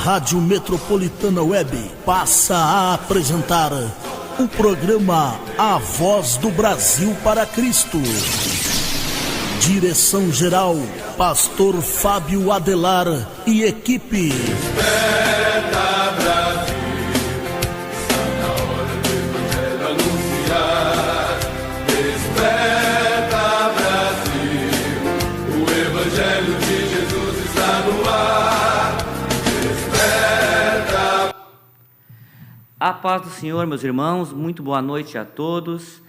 Rádio Metropolitana Web passa a apresentar o programa A Voz do Brasil para Cristo. Direção-geral, Pastor Fábio Adelar e equipe. Desperta, Brasil, está na hora do Evangelho anunciar. Desperta, Brasil, o Evangelho de Jesus está no ar. Desperta. A paz do Senhor, meus irmãos, muito boa noite a todos.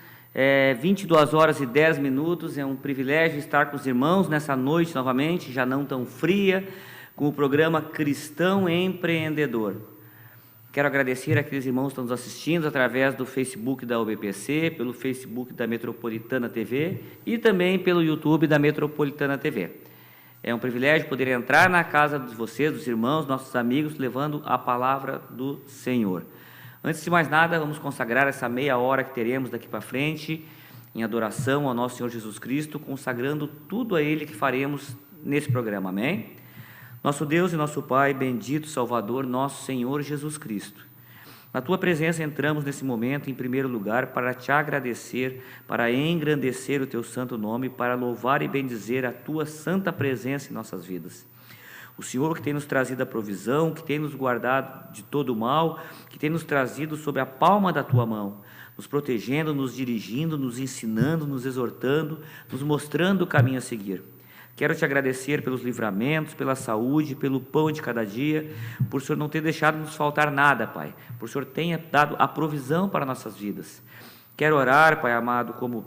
22 horas e 10 minutos, é um privilégio estar com os irmãos nessa noite novamente, já não tão fria, com o programa Cristão Empreendedor. Quero agradecer àqueles irmãos que estão nos assistindo através do Facebook da UBPC, pelo Facebook da Metropolitana TV e também pelo YouTube da Metropolitana TV. É um privilégio poder entrar na casa de vocês, dos irmãos, nossos amigos, levando a palavra do Senhor. Antes de mais nada, vamos consagrar essa meia hora que teremos daqui para frente em adoração ao nosso Senhor Jesus Cristo, consagrando tudo a Ele que faremos nesse programa, amém? Nosso Deus e nosso Pai, bendito Salvador, nosso Senhor Jesus Cristo. Na Tua presença entramos nesse momento, em primeiro lugar, para Te agradecer, para engrandecer o Teu santo nome, para louvar e bendizer a Tua santa presença em nossas vidas. O Senhor que tem nos trazido a provisão, que tem nos guardado de todo o mal, que tem nos trazido sob a palma da Tua mão, nos protegendo, nos dirigindo, nos ensinando, nos exortando, nos mostrando o caminho a seguir. Quero Te agradecer pelos livramentos, pela saúde, pelo pão de cada dia, por o Senhor não ter deixado nos faltar nada, Pai, por o Senhor tenha dado a provisão para nossas vidas. Quero orar, Pai amado, como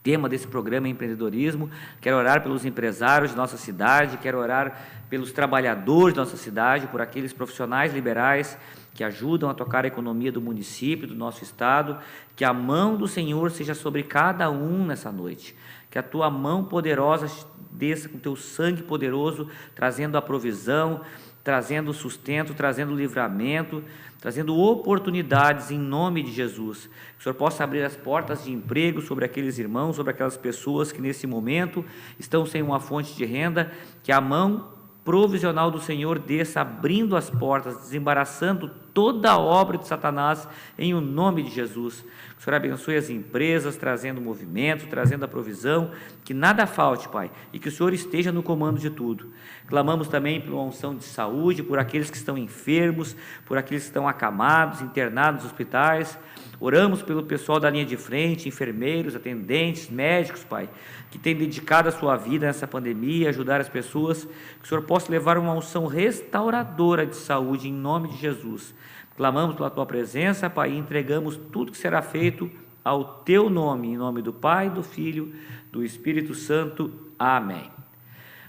tema desse programa é empreendedorismo. Quero orar pelos empresários de nossa cidade, quero orar pelos trabalhadores de nossa cidade, por aqueles profissionais liberais que ajudam a tocar a economia do município, do nosso estado. Que a mão do Senhor seja sobre cada um nessa noite, que a Tua mão poderosa desça com Teu sangue poderoso, trazendo a provisão, trazendo sustento, trazendo livramento, trazendo oportunidades em nome de Jesus. Que o Senhor possa abrir as portas de emprego sobre aqueles irmãos, sobre aquelas pessoas que nesse momento estão sem uma fonte de renda, que a mão provisional do Senhor desça, abrindo as portas, desembaraçando toda a obra de Satanás em o nome de Jesus. Que o Senhor abençoe as empresas, trazendo movimento, trazendo a provisão, que nada falte, Pai, e que o Senhor esteja no comando de tudo. Clamamos também por uma unção de saúde, por aqueles que estão enfermos, por aqueles que estão acamados, internados nos hospitais. Oramos pelo pessoal da linha de frente, enfermeiros, atendentes, médicos, Pai, que têm dedicado a sua vida nessa pandemia, ajudar as pessoas. Que o Senhor possa levar uma unção restauradora de saúde em nome de Jesus. Clamamos pela Tua presença, Pai, e entregamos tudo que será feito ao Teu nome, em nome do Pai, do Filho, do Espírito Santo. Amém.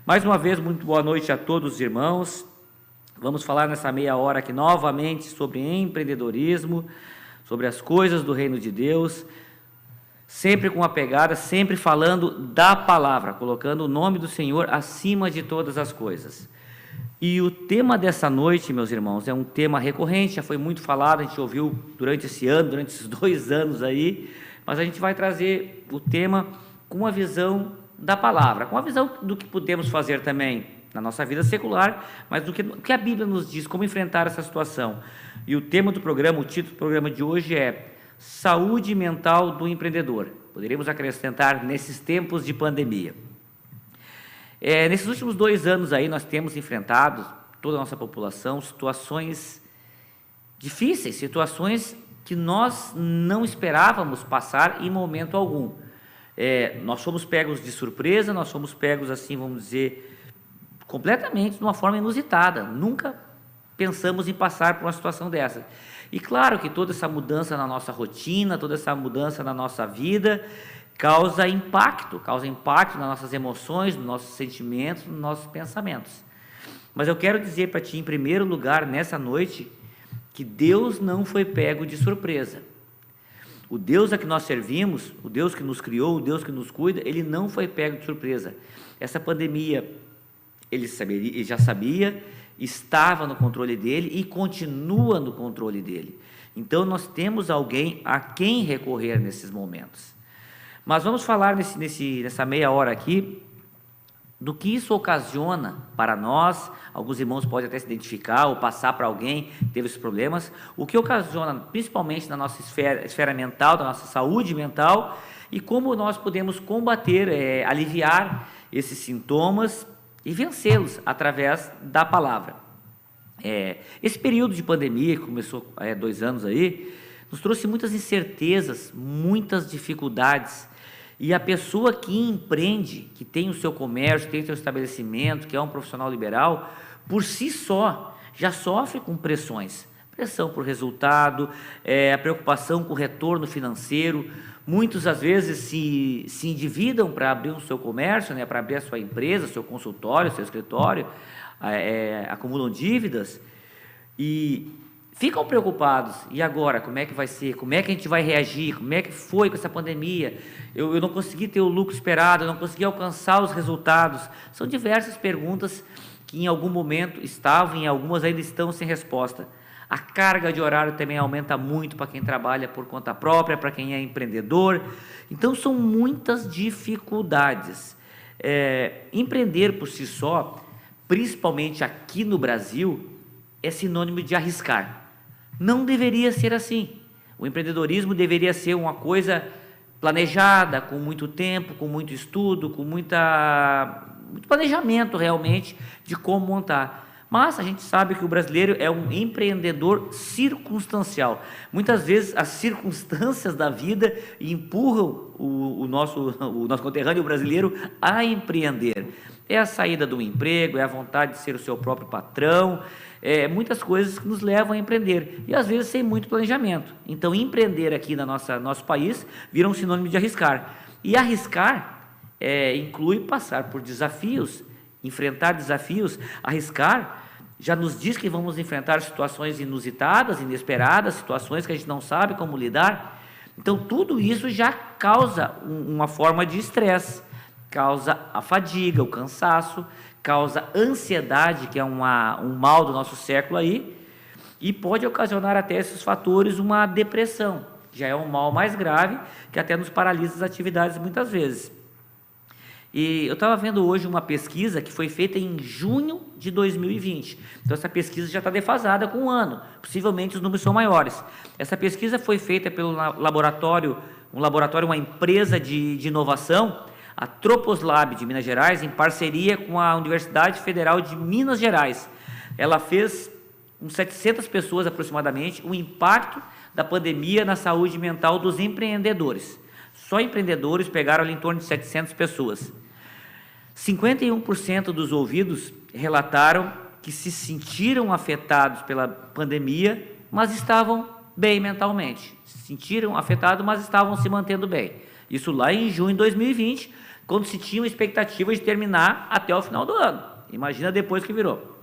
Mais uma vez, muito boa noite a todos os irmãos. Vamos falar nessa meia hora aqui novamente sobre empreendedorismo, sobre as coisas do reino de Deus, sempre com a pegada, sempre falando da palavra, colocando o nome do Senhor acima de todas as coisas. E o tema dessa noite, meus irmãos, é um tema recorrente, já foi muito falado, a gente ouviu durante esse ano, durante esses 2 anos aí, mas a gente vai trazer o tema com a visão da palavra, com a visão do que podemos fazer também na nossa vida secular, mas do que a Bíblia nos diz, como enfrentar essa situação. E o tema do programa, o título do programa de hoje é Saúde Mental do Empreendedor. Poderíamos acrescentar nesses tempos de pandemia. Nesses últimos 2 anos aí, nós temos enfrentado, toda a nossa população, situações difíceis, situações que nós não esperávamos passar em momento algum. Nós fomos pegos de surpresa, nós fomos pegos, assim, vamos dizer, completamente de uma forma inusitada. Nunca pensamos em passar por uma situação dessa. E claro que toda essa mudança na nossa rotina, toda essa mudança na nossa vida causa impacto nas nossas emoções, nos nossos sentimentos, nos nossos pensamentos. Mas eu quero dizer para ti, em primeiro lugar, nessa noite, que Deus não foi pego de surpresa. O Deus a que nós servimos, o Deus que nos criou, o Deus que nos cuida, Ele não foi pego de surpresa. Essa pandemia, Ele já sabia, estava no controle dEle e continua no controle dEle. Então, nós temos alguém a quem recorrer nesses momentos. Mas vamos falar nessa meia hora aqui do que isso ocasiona para nós. Alguns irmãos podem até se identificar ou passar para alguém que teve esses problemas, o que ocasiona principalmente na nossa esfera mental, da nossa saúde mental, e como nós podemos combater, aliviar esses sintomas e vencê-los através da palavra. Esse período de pandemia, que começou há 2 anos aí, nos trouxe muitas incertezas, muitas dificuldades, e a pessoa que empreende, que tem o seu comércio, tem o seu estabelecimento, que é um profissional liberal, por si só, já sofre com pressões. Pressão por resultado, a preocupação com o retorno financeiro. Muitos, às vezes, se endividam para abrir o seu comércio, né, para abrir a sua empresa, seu consultório, seu escritório, acumulam dívidas e ficam preocupados. E agora, como é que vai ser? Como é que a gente vai reagir? Como é que foi com essa pandemia? Eu não consegui ter o lucro esperado, eu não consegui alcançar os resultados. São diversas perguntas que em algum momento estavam e algumas ainda estão sem resposta. A carga de horário também aumenta muito para quem trabalha por conta própria, para quem é empreendedor. Então, são muitas dificuldades. Empreender por si só, principalmente aqui no Brasil, é sinônimo de arriscar. Não deveria ser assim. O empreendedorismo deveria ser uma coisa planejada, com muito tempo, com muito estudo, com muito planejamento realmente de como montar. Mas a gente sabe que o brasileiro é um empreendedor circunstancial. Muitas vezes as circunstâncias da vida empurram o nosso conterrâneo brasileiro a empreender. É a saída do emprego, é a vontade de ser o seu próprio patrão, muitas coisas que nos levam a empreender, e às vezes sem muito planejamento. Então, empreender aqui no nosso país vira um sinônimo de arriscar. E arriscar inclui passar por desafios, enfrentar desafios. Arriscar já nos diz que vamos enfrentar situações inusitadas, inesperadas, situações que a gente não sabe como lidar. Então, tudo isso já causa uma forma de estresse, causa a fadiga, o cansaço, causa ansiedade, que é um mal do nosso século aí, e pode ocasionar até esses fatores uma depressão, já é um mal mais grave, que até nos paralisa as atividades muitas vezes. E eu estava vendo hoje uma pesquisa que foi feita em junho de 2020, então essa pesquisa já está defasada com um ano, possivelmente os números são maiores. Essa pesquisa foi feita pelo laboratório, uma empresa de inovação, a Troposlab de Minas Gerais, em parceria com a Universidade Federal de Minas Gerais. Ela fez com 700 pessoas aproximadamente o impacto da pandemia na saúde mental dos empreendedores. Só empreendedores pegaram ali em torno de 700 pessoas. 51% dos ouvidos relataram que se sentiram afetados pela pandemia, mas estavam bem mentalmente. Se sentiram afetados, mas estavam se mantendo bem. Isso lá em junho de 2020, quando se tinha uma expectativa de terminar até o final do ano. Imagina depois que virou.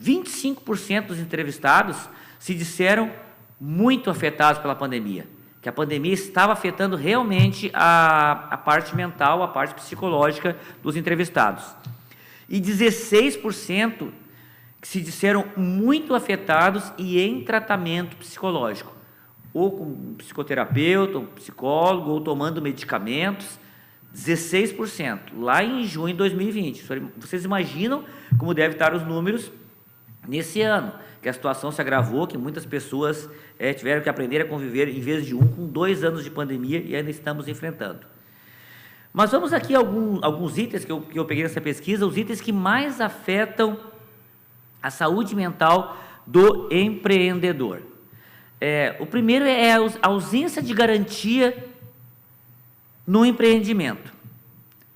25% dos entrevistados se disseram muito afetados pela pandemia, que a pandemia estava afetando realmente a parte mental, a parte psicológica dos entrevistados. E 16% que se disseram muito afetados e em tratamento psicológico, ou com um psicoterapeuta, um psicólogo, ou tomando medicamentos. 16%, lá em junho de 2020. Vocês imaginam como devem estar os números nesse ano, que a situação se agravou, que muitas pessoas tiveram que aprender a conviver, em vez de com 2 anos de pandemia, e ainda estamos enfrentando. Mas vamos aqui a alguns itens que eu peguei nessa pesquisa, os itens que mais afetam a saúde mental do empreendedor. O primeiro é a ausência de garantia no empreendimento.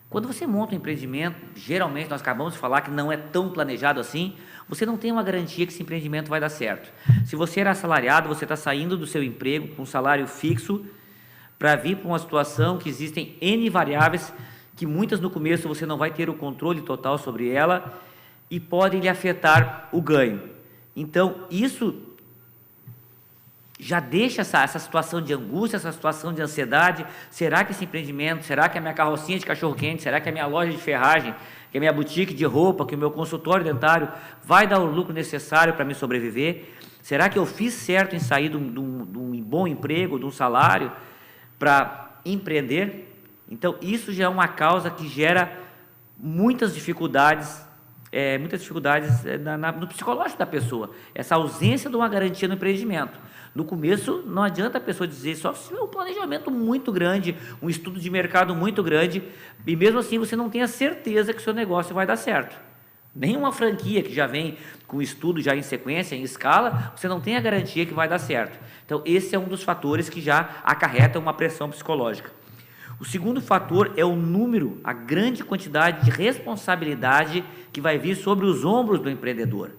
Quando você monta um empreendimento, geralmente nós acabamos de falar que não é tão planejado assim, você não tem uma garantia que esse empreendimento vai dar certo. Se você era assalariado, você está saindo do seu emprego com um salário fixo para vir para uma situação que existem N variáveis, que muitas no começo você não vai ter o controle total sobre ela e podem lhe afetar o ganho. Então, isso já deixa essa situação de angústia, essa situação de ansiedade. Será que esse empreendimento, será que a minha carrocinha de cachorro-quente, será que a minha loja de ferragem, que a minha boutique de roupa, que o meu consultório dentário vai dar o lucro necessário para me sobreviver? Será que eu fiz certo em sair de um bom emprego, de um salário, para empreender? Então, isso já é uma causa que gera muitas dificuldades no psicológico da pessoa, essa ausência de uma garantia no empreendimento. No começo, não adianta a pessoa dizer, só se tiver um planejamento muito grande, um estudo de mercado muito grande, e mesmo assim você não tem a certeza que o seu negócio vai dar certo. Nenhuma franquia que já vem com estudo já em sequência, em escala, você não tem a garantia que vai dar certo. Então, esse é um dos fatores que já acarreta uma pressão psicológica. O segundo fator é o número, a grande quantidade de responsabilidade que vai vir sobre os ombros do empreendedor.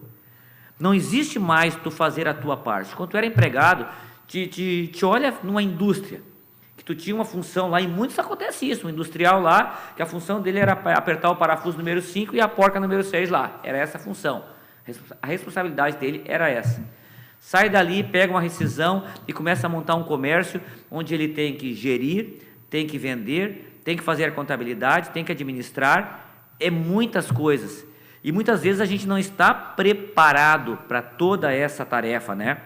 Não existe mais tu fazer a tua parte. Quando tu era empregado, te olha numa indústria, que tu tinha uma função lá, e muitos acontece isso, um industrial lá, que a função dele era apertar o parafuso número 5 e a porca número 6 lá, era essa a função. A responsabilidade dele era essa. Sai dali, pega uma rescisão e começa a montar um comércio onde ele tem que gerir, tem que vender, tem que fazer a contabilidade, tem que administrar, muitas coisas. E muitas vezes a gente não está preparado para toda essa tarefa, né?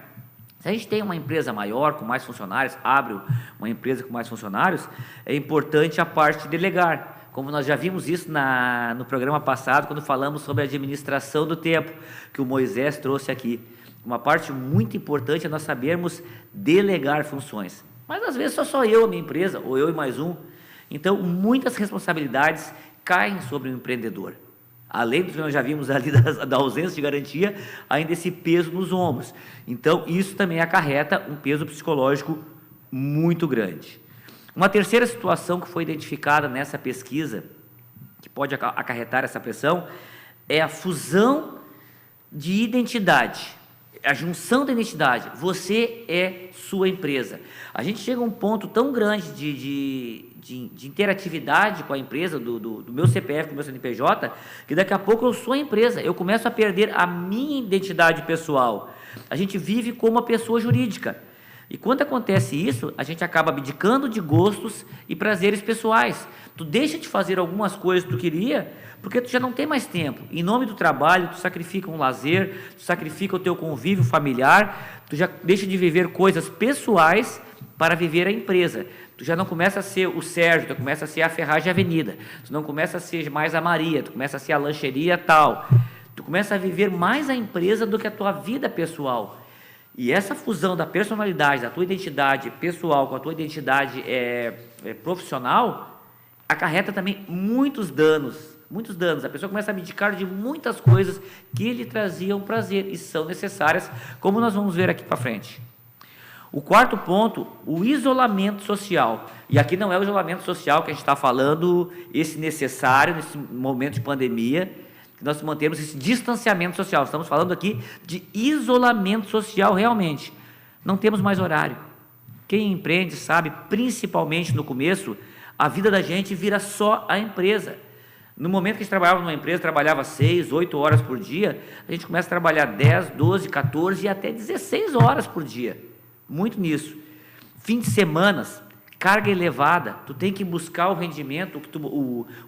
Se a gente tem uma empresa maior, com mais funcionários, abre uma empresa com mais funcionários, é importante a parte de delegar. Como nós já vimos isso no programa passado, quando falamos sobre a administração do tempo, que o Moisés trouxe aqui. Uma parte muito importante é nós sabermos delegar funções. Mas às vezes só eu, a minha empresa, ou eu e mais um. Então, muitas responsabilidades caem sobre o empreendedor. Além do que nós já vimos ali da ausência de garantia, ainda esse peso nos ombros. Então, isso também acarreta um peso psicológico muito grande. Uma terceira situação que foi identificada nessa pesquisa, que pode acarretar essa pressão, é a fusão de identidade, a junção da identidade. Você é sua empresa. A gente chega a um ponto tão grande de interatividade com a empresa, do meu CPF, com o meu CNPJ, que daqui a pouco eu sou a empresa, eu começo a perder a minha identidade pessoal. A gente vive como uma pessoa jurídica. E quando acontece isso, a gente acaba abdicando de gostos e prazeres pessoais. Tu deixa de fazer algumas coisas que tu queria, porque tu já não tem mais tempo. Em nome do trabalho, tu sacrifica um lazer, tu sacrifica o teu convívio familiar, tu já deixa de viver coisas pessoais para viver a empresa. Tu já não começa a ser o Sérgio, tu começa a ser a Ferragem Avenida, tu não começa a ser mais a Maria, tu começa a ser a lancheria tal. Tu começa a viver mais a empresa do que a tua vida pessoal. E essa fusão da personalidade, da tua identidade pessoal com a tua identidade profissional, acarreta também muitos danos. A pessoa começa a abdicar de muitas coisas que lhe traziam prazer e são necessárias, como nós vamos ver aqui para frente. O quarto ponto, o isolamento social. E aqui não é o isolamento social que a gente está falando, esse necessário nesse momento de pandemia, que nós mantemos esse distanciamento social. Estamos falando aqui de isolamento social realmente. Não temos mais horário. Quem empreende sabe, principalmente no começo, a vida da gente vira só a empresa. No momento que a gente trabalhava numa empresa, trabalhava 6, 8 horas por dia, a gente começa a trabalhar 10, 12, 14 e até 16 horas por dia. Muito nisso. Fim de semanas, carga elevada, tu tem que buscar o rendimento,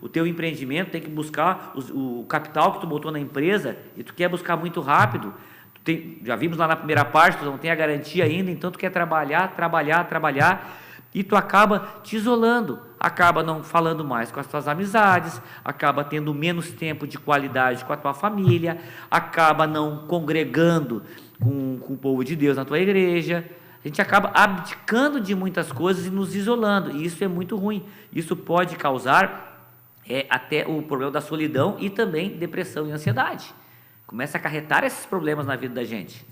o teu empreendimento tem que buscar o capital que tu botou na empresa e tu quer buscar muito rápido. Já vimos lá na primeira parte, tu não tem a garantia ainda, então tu quer trabalhar e tu acaba te isolando, acaba não falando mais com as tuas amizades, acaba tendo menos tempo de qualidade com a tua família, acaba não congregando com o povo de Deus na tua igreja. A gente acaba abdicando de muitas coisas e nos isolando, e isso é muito ruim. Isso pode causar até o problema da solidão e também depressão e ansiedade. Começa a acarretar esses problemas na vida da gente.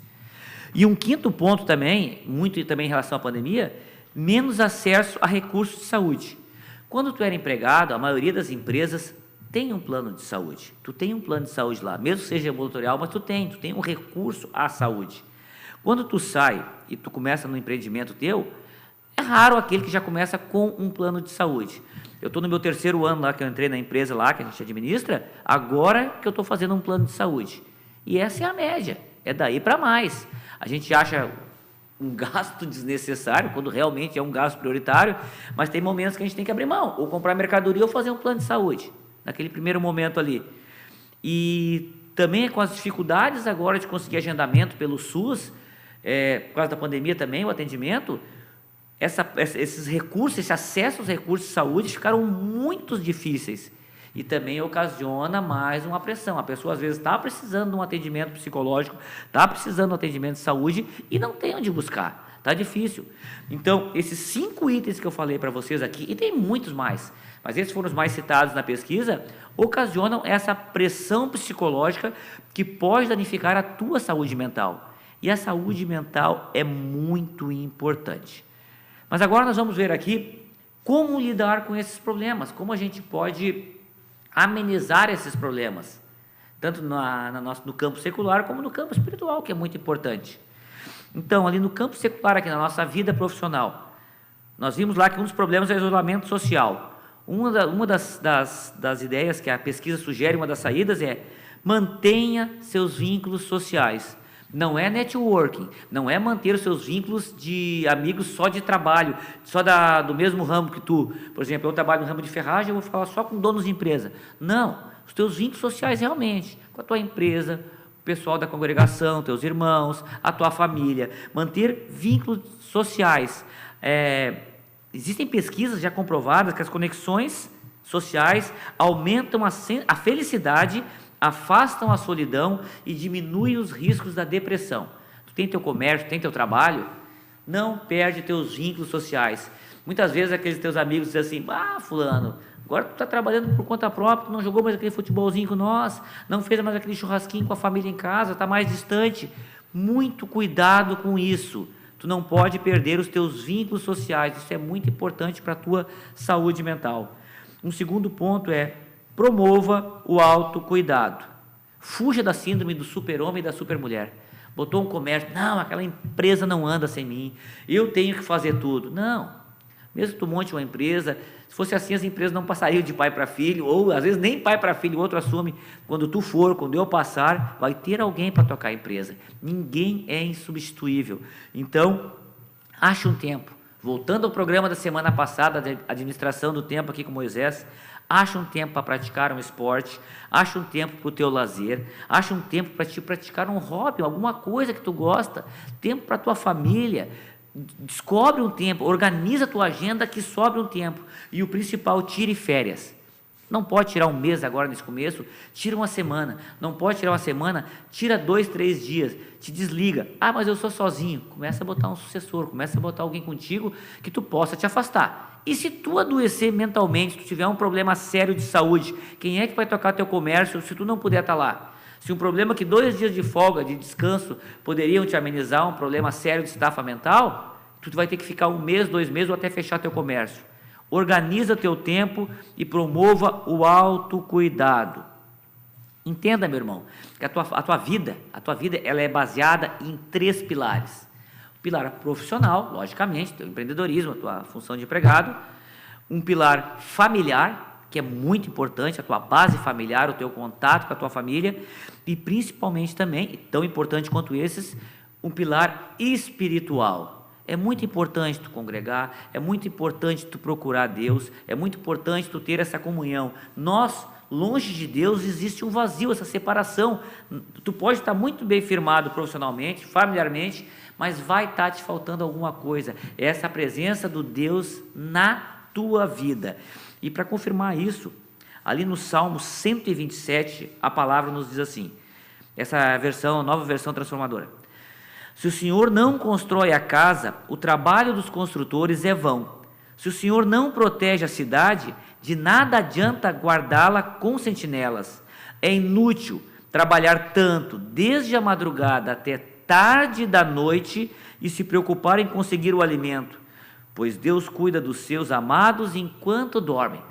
E um quinto ponto também, muito também em relação à pandemia, menos acesso a recursos de saúde. Quando tu era empregado, a maioria das empresas tem um plano de saúde. Tu tem um plano de saúde lá, mesmo que seja ambulatorial, mas tu tem um recurso à saúde. Quando tu sai e tu começa no empreendimento teu, é raro aquele que já começa com um plano de saúde. Eu estou no meu 3º ano lá, que eu entrei na empresa lá, que a gente administra, agora que eu estou fazendo um plano de saúde. E essa é a média, é daí para mais. A gente acha um gasto desnecessário, quando realmente é um gasto prioritário, mas tem momentos que a gente tem que abrir mão, ou comprar mercadoria ou fazer um plano de saúde, naquele primeiro momento ali. E também com as dificuldades agora de conseguir agendamento pelo SUS, por causa da pandemia também, o atendimento, esses recursos, esse acesso aos recursos de saúde ficaram muito difíceis. e também ocasiona mais uma pressão. A pessoa às vezes está precisando de um atendimento psicológico, está precisando de um atendimento de saúde e não tem onde buscar, está difícil. Então, esses 5 itens que eu falei para vocês aqui, e tem muitos mais, mas esses foram os mais citados na pesquisa, ocasionam essa pressão psicológica que pode danificar a tua saúde mental. E a saúde mental é muito importante. Mas agora nós vamos ver aqui como lidar com esses problemas, como a gente pode amenizar esses problemas, tanto no campo secular como no campo espiritual, que é muito importante. Então, ali no campo secular, aqui na nossa vida profissional, nós vimos lá que um dos problemas é o isolamento social. Uma das ideias que a pesquisa sugere, uma das saídas é: mantenha seus vínculos sociais. Não é networking, não é manter os seus vínculos de amigos só de trabalho, só do mesmo ramo que tu. Por exemplo, eu trabalho no ramo de ferragem, eu vou falar só com donos de empresa. Não, os teus vínculos sociais realmente, com a tua empresa, o pessoal da congregação, teus irmãos, a tua família. Manter vínculos sociais. Existem pesquisas já comprovadas que as conexões sociais aumentam a felicidade, afastam a solidão e diminuem os riscos da depressão. Tu tem teu comércio, tem teu trabalho, não perde teus vínculos sociais. Muitas vezes aqueles teus amigos dizem assim: fulano, agora tu está trabalhando por conta própria, tu não jogou mais aquele futebolzinho com nós, não fez mais aquele churrasquinho com a família em casa, está mais distante. Muito cuidado com isso. Tu não pode perder os teus vínculos sociais, isso é muito importante para a tua saúde mental. Um segundo ponto é: promova o autocuidado. Fuja da síndrome do super-homem e da super-mulher. Botou um comércio, não, aquela empresa não anda sem mim, eu tenho que fazer tudo. Não, mesmo que tu monte uma empresa, se fosse assim as empresas não passariam de pai para filho, ou às vezes nem pai para filho, o outro assume. Quando tu for, quando eu passar, vai ter alguém para tocar a empresa. Ninguém é insubstituível. Então, acha um tempo. Voltando ao programa da semana passada, de administração do tempo aqui com Moisés, acha um tempo para praticar um esporte, acha um tempo para o teu lazer, acha um tempo para te praticar um hobby, alguma coisa que tu gosta, tempo para a tua família. Descobre um tempo, organiza a tua agenda que sobre um tempo. E o principal, tire férias. Não pode tirar um mês agora nesse começo, tira uma semana. Não pode tirar uma semana, tira 2, 3 dias, te desliga. Mas eu sou sozinho. Começa a botar um sucessor, começa a botar alguém contigo que tu possa te afastar. E se tu adoecer mentalmente, se tu tiver um problema sério de saúde, quem é que vai tocar teu comércio se tu não puder estar lá? Se um problema que 2 dias de folga, de descanso, poderiam te amenizar um problema sério de estafa mental, tu vai ter que ficar 1 mês, 2 meses ou até fechar teu comércio. Organiza teu tempo e promova o autocuidado. Entenda, meu irmão, que a tua vida ela é baseada em 3 pilares. O pilar profissional, logicamente, teu empreendedorismo, a tua função de empregado. Um pilar familiar, que é muito importante, a tua base familiar, o teu contato com a tua família. E principalmente também, e tão importante quanto esses, um pilar espiritual. É muito importante tu congregar, é muito importante tu procurar Deus, é muito importante tu ter essa comunhão. Nós, longe de Deus, existe um vazio, essa separação. Tu pode estar muito bem firmado profissionalmente, familiarmente, mas vai estar te faltando alguma coisa. É essa presença do Deus na tua vida. E para confirmar isso, ali no Salmo 127, a palavra nos diz assim, essa versão, nova versão transformadora: se o Senhor não constrói a casa, o trabalho dos construtores é vão. Se o Senhor não protege a cidade, de nada adianta guardá-la com sentinelas. É inútil trabalhar tanto, desde a madrugada até tarde da noite, e se preocupar em conseguir o alimento, pois Deus cuida dos seus amados enquanto dormem.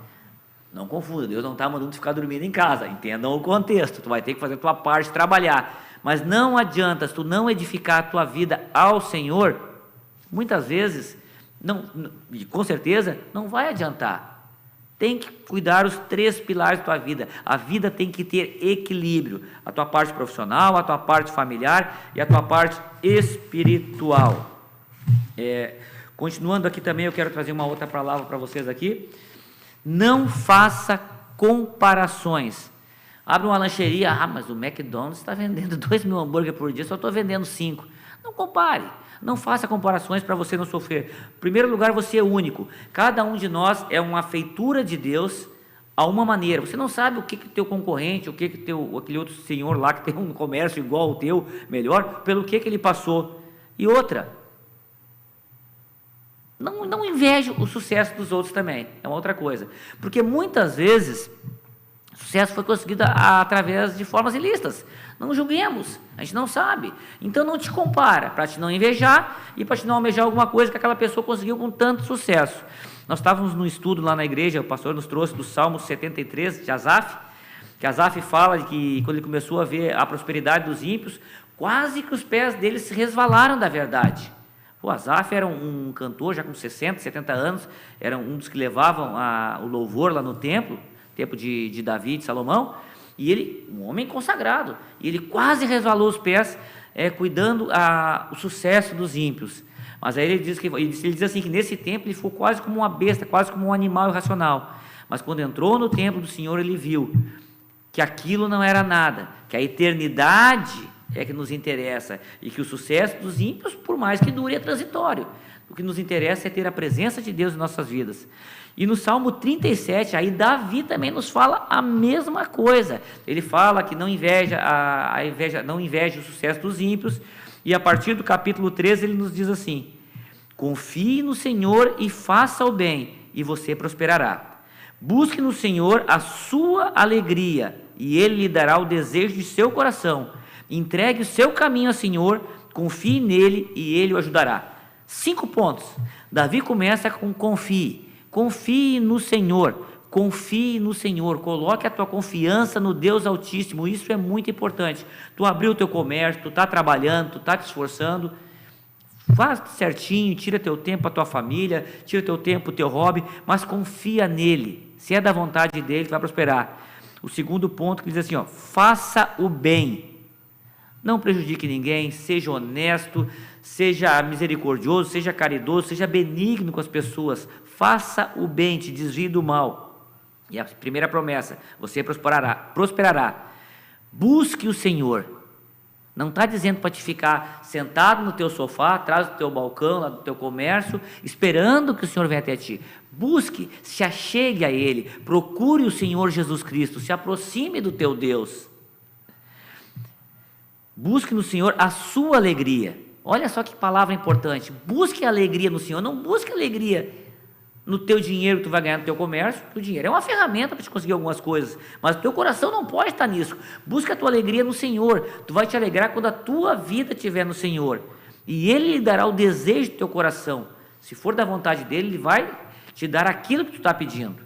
Não confunda, Deus não está mandando tu ficar dormindo em casa, entendam o contexto, tu vai ter que fazer a tua parte, trabalhar. Mas não adianta, se tu não edificar a tua vida ao Senhor, muitas vezes, e com certeza, não vai adiantar. Tem que cuidar os 3 pilares da tua vida. A vida tem que ter equilíbrio. A tua parte profissional, a tua parte familiar e a tua parte espiritual. Continuando aqui também, eu quero trazer uma outra palavra para vocês aqui. Não faça comparações. Abre uma lancheria, mas o McDonald's está vendendo 2.000 hambúrguer por dia, só estou vendendo 5. Não compare, não faça comparações para você não sofrer. Em primeiro lugar, você é único. Cada um de nós é uma feitura de Deus, a uma maneira. Você não sabe o que o teu concorrente, o que aquele outro senhor lá que tem um comércio igual ao teu, melhor, pelo que ele passou. E outra, não inveje o sucesso dos outros também, é uma outra coisa. Porque muitas vezes o sucesso foi conseguido através de formas ilícitas. Não julguemos, a gente não sabe. Então não te compara, para te não invejar e para te não almejar alguma coisa que aquela pessoa conseguiu com tanto sucesso. Nós estávamos num estudo lá na igreja, o pastor nos trouxe do Salmo 73 de Asaf, que Asaf fala de que quando ele começou a ver a prosperidade dos ímpios, quase que os pés deles se resvalaram da verdade. O Asaf era um cantor já com 60, 70 anos, era um dos que levavam o louvor lá no templo de Davi, de Salomão, e ele, um homem consagrado, e ele quase resvalou os pés, cuidando o sucesso dos ímpios. Mas aí ele diz assim, que nesse tempo ele ficou quase como uma besta, quase como um animal irracional. Mas quando entrou no templo do Senhor, ele viu que aquilo não era nada, que a eternidade é que nos interessa, e que o sucesso dos ímpios, por mais que dure, é transitório. O que nos interessa é ter a presença de Deus em nossas vidas. E no Salmo 37, aí Davi também nos fala a mesma coisa. Ele fala que não inveja o sucesso dos ímpios, e a partir do capítulo 13 ele nos diz assim: confie no Senhor e faça o bem, e você prosperará. Busque no Senhor a sua alegria, e Ele lhe dará o desejo de seu coração. Entregue o seu caminho ao Senhor, confie nele e Ele o ajudará. 5 pontos. Davi começa com confie. Confie no Senhor. Confie no Senhor. Coloque a tua confiança no Deus Altíssimo. Isso é muito importante. Tu abriu o teu comércio, tu está trabalhando, tu está te esforçando. Faz certinho, tira teu tempo para a tua família, tira teu tempo para o teu hobby, mas confia nele. Se é da vontade dele, tu vai prosperar. O segundo ponto que diz assim, faça o bem. Não prejudique ninguém, seja honesto, seja misericordioso, seja caridoso, seja benigno com as pessoas. Faça o bem, te desvie do mal. E a primeira promessa, você prosperará. Busque o Senhor. Não está dizendo para te ficar sentado no teu sofá, atrás do teu balcão, lá do teu comércio, esperando que o Senhor venha até ti. Busque, se achegue a Ele, procure o Senhor Jesus Cristo, se aproxime do teu Deus. Busque no Senhor a sua alegria. Olha só que palavra importante. Busque a alegria no Senhor. Não busque alegria no teu dinheiro que tu vai ganhar no teu comércio. O dinheiro é uma ferramenta para te conseguir algumas coisas, mas o teu coração não pode estar nisso. Busca a tua alegria no Senhor. Tu vai te alegrar quando a tua vida estiver no Senhor, e Ele lhe dará o desejo do teu coração. Se for da vontade dEle, Ele vai te dar aquilo que tu está pedindo.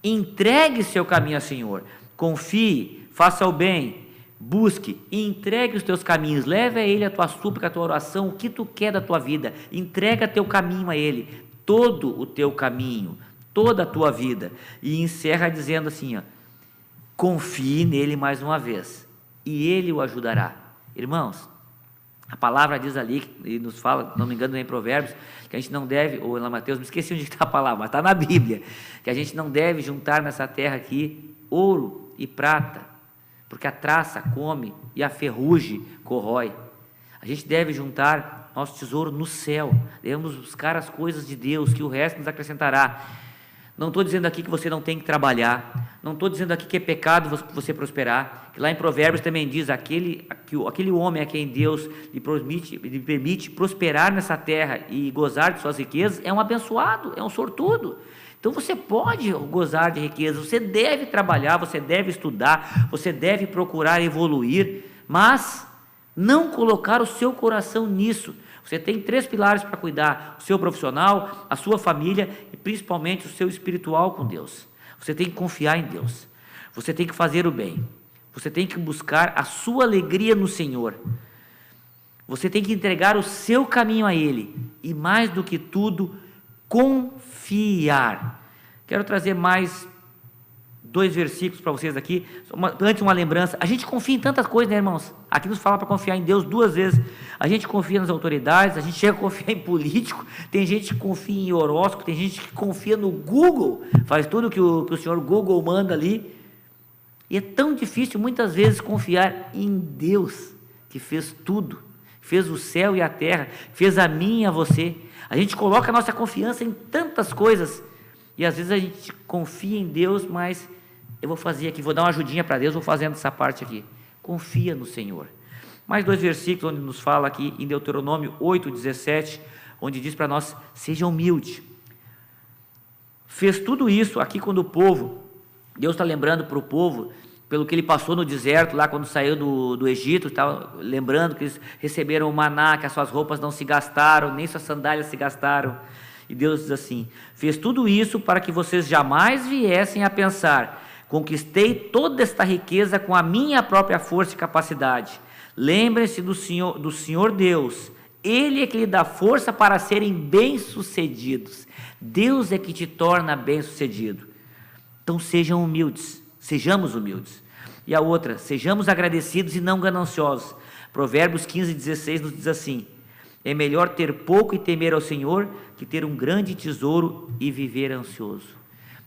Entregue seu caminho ao Senhor. Confie, faça o bem, busque e entregue os teus caminhos. Leve a Ele a tua súplica, a tua oração, o que tu quer da tua vida. Entrega teu caminho a Ele, todo o teu caminho, toda a tua vida. E encerra dizendo assim, confie nele mais uma vez, e Ele o ajudará. Irmãos, a palavra diz ali, e nos fala, não me engano, em Provérbios, que a gente não deve, ou lá Mateus, me esqueci onde está a palavra, mas está na Bíblia, que a gente não deve juntar nessa terra aqui ouro e prata, porque a traça come e a ferrugem corrói. A gente deve juntar nosso tesouro no céu, devemos buscar as coisas de Deus, que o resto nos acrescentará. Não estou dizendo aqui que você não tem que trabalhar, não estou dizendo aqui que é pecado você prosperar, que lá em Provérbios também diz, aquele homem a quem Deus lhe permite prosperar nessa terra e gozar de suas riquezas, é um abençoado, é um sortudo. Então você pode gozar de riqueza, você deve trabalhar, você deve estudar, você deve procurar evoluir, mas não colocar o seu coração nisso. Você tem 3 pilares para cuidar: o seu profissional, a sua família e principalmente o seu espiritual com Deus. Você tem que confiar em Deus, você tem que fazer o bem, você tem que buscar a sua alegria no Senhor, você tem que entregar o seu caminho a Ele e, mais do que tudo, confiar. Quero trazer mais 2 versículos para vocês aqui. Antes, uma lembrança. A gente confia em tantas coisas, né, irmãos? Aqui nos fala para confiar em Deus 2 vezes. A gente confia nas autoridades, a gente chega a confiar em político, tem gente que confia em horóscopo, tem gente que confia no Google, faz tudo que o senhor Google manda ali. E é tão difícil muitas vezes confiar em Deus, que fez tudo, fez o céu e a terra, fez a mim e a você. A gente coloca a nossa confiança em tantas coisas, E às vezes a gente confia em Deus, mas eu vou fazer aqui, vou dar uma ajudinha para Deus, vou fazendo essa parte aqui. Confia no Senhor. Mais 2 versículos onde nos fala aqui em Deuteronômio 8:17, onde diz para nós: seja humilde. Fez tudo isso aqui quando o povo, Deus está lembrando para o povo, pelo que ele passou no deserto, lá quando saiu do Egito, tá, lembrando que eles receberam o maná, que as suas roupas não se gastaram, nem suas sandálias se gastaram. E Deus diz assim: fez tudo isso para que vocês jamais viessem a pensar: conquistei toda esta riqueza com a minha própria força e capacidade. Lembrem-se do Senhor Deus. Ele é que lhe dá força para serem bem-sucedidos. Deus é que te torna bem-sucedido. Então sejam humildes, sejamos humildes. E a outra: sejamos agradecidos e não gananciosos. Provérbios 15:16 nos diz assim: é melhor ter pouco e temer ao Senhor que ter um grande tesouro e viver ansioso.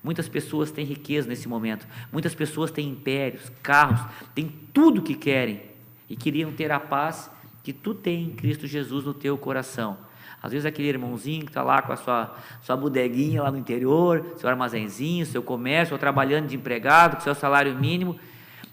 Muitas pessoas têm riqueza nesse momento, muitas pessoas têm impérios, carros, têm tudo que querem e queriam ter a paz que tu tem em Cristo Jesus no teu coração. Às vezes aquele irmãozinho que está lá com a sua bodeguinha lá no interior, seu armazenzinho, seu comércio, ou trabalhando de empregado, com seu salário mínimo,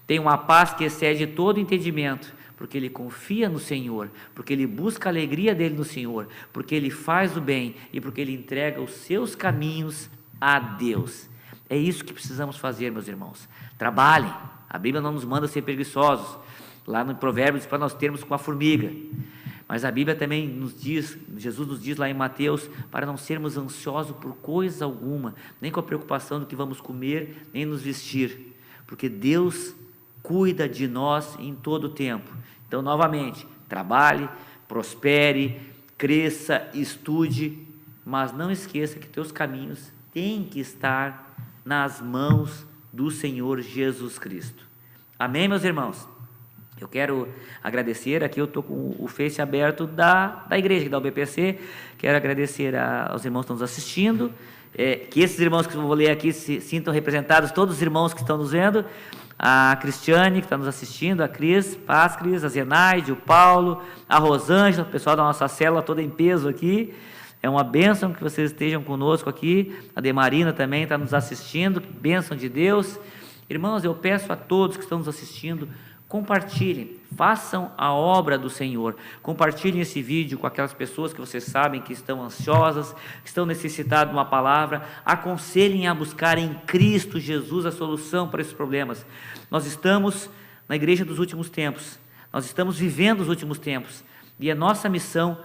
tem uma paz que excede todo entendimento, porque ele confia no Senhor, porque ele busca a alegria dele no Senhor, porque ele faz o bem e porque ele entrega os seus caminhos a Deus. É isso que precisamos fazer, meus irmãos. Trabalhem. A Bíblia não nos manda ser preguiçosos. Lá no Provérbios, para nós termos com a formiga. Mas a Bíblia também nos diz, Jesus nos diz lá em Mateus, para não sermos ansiosos por coisa alguma, nem com a preocupação do que vamos comer, nem nos vestir, porque Deus cuida de nós em todo o tempo. Então, novamente, trabalhe, prospere, cresça, estude, mas não esqueça que teus caminhos têm que estar nas mãos do Senhor Jesus Cristo. Amém, meus irmãos? Eu quero agradecer, aqui eu estou com o Face aberto da igreja, da UBPC, quero agradecer aos irmãos que estão nos assistindo, que esses irmãos que eu vou ler aqui se sintam representados, todos os irmãos que estão nos vendo, a Cristiane, que está nos assistindo, a Cris, Paz Cris, a Zenaide, o Paulo, a Rosângela, o pessoal da nossa célula toda em peso aqui. É uma bênção que vocês estejam conosco aqui. A Demarina também está nos assistindo, bênção de Deus. Irmãos, eu peço a todos que estão nos assistindo, compartilhem, façam a obra do Senhor, compartilhem esse vídeo com aquelas pessoas que vocês sabem que estão ansiosas, que estão necessitadas de uma palavra, aconselhem a buscar em Cristo Jesus a solução para esses problemas. Nós estamos na igreja dos últimos tempos, nós estamos vivendo os últimos tempos, e a nossa missão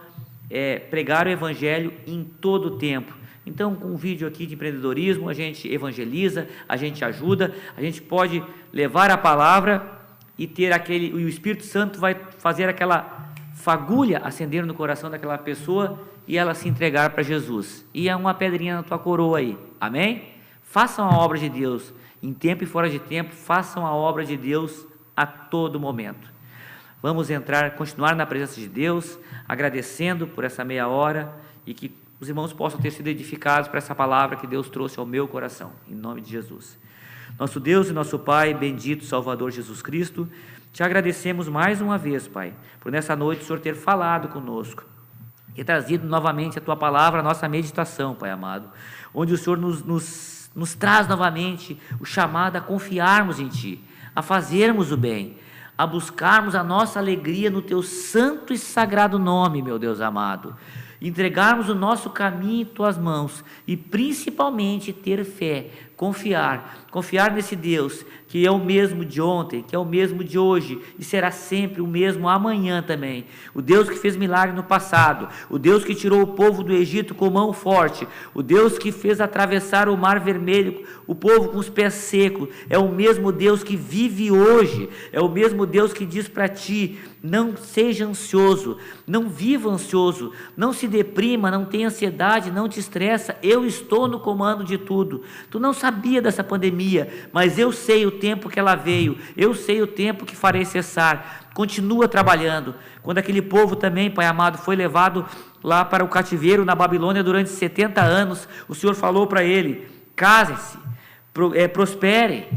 é pregar o Evangelho em todo o tempo. Então, com um vídeo aqui de empreendedorismo, a gente evangeliza, a gente ajuda, a gente pode levar a palavra e o Espírito Santo vai fazer aquela fagulha acender no coração daquela pessoa e ela se entregar para Jesus. E é uma pedrinha na tua coroa aí, amém? Façam a obra de Deus, em tempo e fora de tempo, façam a obra de Deus a todo momento. Vamos continuar na presença de Deus, agradecendo por essa meia hora e que os irmãos possam ter sido edificados por essa palavra que Deus trouxe ao meu coração, em nome de Jesus. Nosso Deus e nosso Pai, bendito Salvador Jesus Cristo, te agradecemos mais uma vez, Pai, por nessa noite o Senhor ter falado conosco e trazido novamente a Tua palavra, a nossa meditação, Pai amado, onde o Senhor nos traz novamente o chamado a confiarmos em Ti, a fazermos o bem, a buscarmos a nossa alegria no Teu santo e sagrado nome, meu Deus amado, entregarmos o nosso caminho em Tuas mãos e principalmente ter fé, confiar nesse Deus que é o mesmo de ontem, que é o mesmo de hoje e será sempre o mesmo amanhã também. O Deus que fez milagre no passado, o Deus que tirou o povo do Egito com mão forte, o Deus que fez atravessar o mar vermelho, o povo com os pés secos, é o mesmo Deus que vive hoje, é o mesmo Deus que diz para ti: não seja ansioso, não viva ansioso, não se deprima, não tenha ansiedade, não te estressa, eu estou no comando de tudo. Tu não sabia dessa pandemia, mas eu sei o tempo que ela veio, eu sei o tempo que farei cessar. Continua trabalhando. Quando aquele povo também, Pai amado, foi levado lá para o cativeiro na Babilônia durante 70 anos, o Senhor falou para ele: casem-se, prosperem,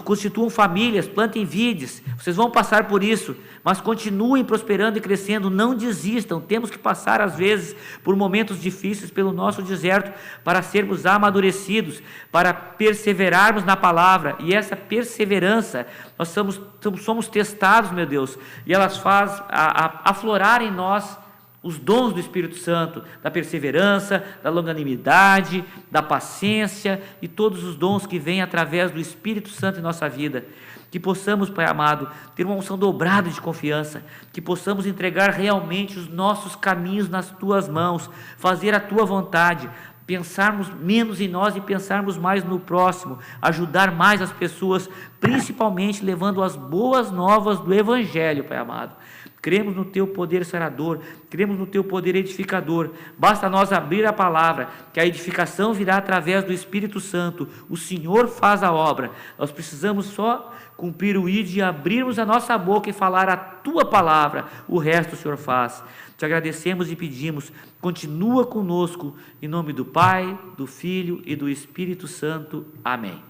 constituam famílias, plantem vides, vocês vão passar por isso, mas continuem prosperando e crescendo, não desistam. Temos que passar às vezes por momentos difíceis pelo nosso deserto para sermos amadurecidos, para perseverarmos na palavra, e essa perseverança, nós somos testados, meu Deus, e elas fazem aflorar em nós os dons do Espírito Santo, da perseverança, da longanimidade, da paciência e todos os dons que vêm através do Espírito Santo em nossa vida. Que possamos, Pai amado, ter uma unção dobrada de confiança, que possamos entregar realmente os nossos caminhos nas Tuas mãos, fazer a Tua vontade, pensarmos menos em nós e pensarmos mais no próximo, ajudar mais as pessoas, principalmente levando as boas novas do Evangelho, Pai amado. Cremos no Teu poder sarador, cremos no Teu poder edificador. Basta nós abrir a palavra, que a edificação virá através do Espírito Santo. O Senhor faz a obra. Nós precisamos só cumprir o ide e abrirmos a nossa boca e falar a Tua palavra. O resto o Senhor faz. Te agradecemos e pedimos, continua conosco, em nome do Pai, do Filho e do Espírito Santo. Amém.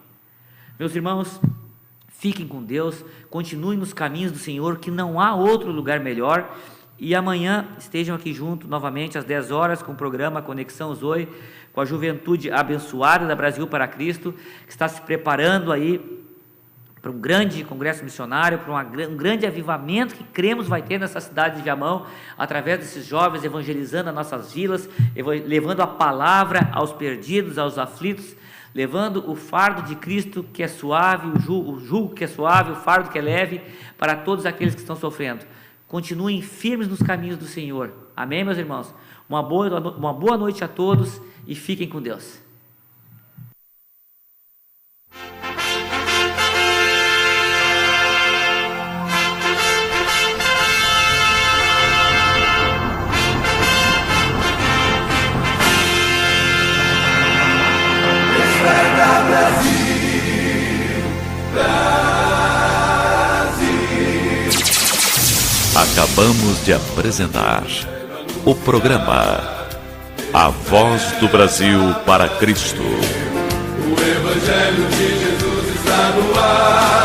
Meus irmãos, fiquem com Deus, continuem nos caminhos do Senhor, que não há outro lugar melhor, e amanhã estejam aqui junto novamente às 10 horas com o programa Conexão Zoe, com a juventude abençoada da Brasil para Cristo, que está se preparando aí para um grande congresso missionário, para um grande avivamento que cremos vai ter nessa cidade de Viamão, através desses jovens evangelizando as nossas vilas, levando a palavra aos perdidos, aos aflitos, levando o fardo de Cristo que é suave, o jugo que é suave, o fardo que é leve, para todos aqueles que estão sofrendo. Continuem firmes nos caminhos do Senhor. Amém, meus irmãos? Uma boa noite a todos e fiquem com Deus. Acabamos de apresentar o programa A Voz do Brasil para Cristo. O Evangelho de Jesus está no ar.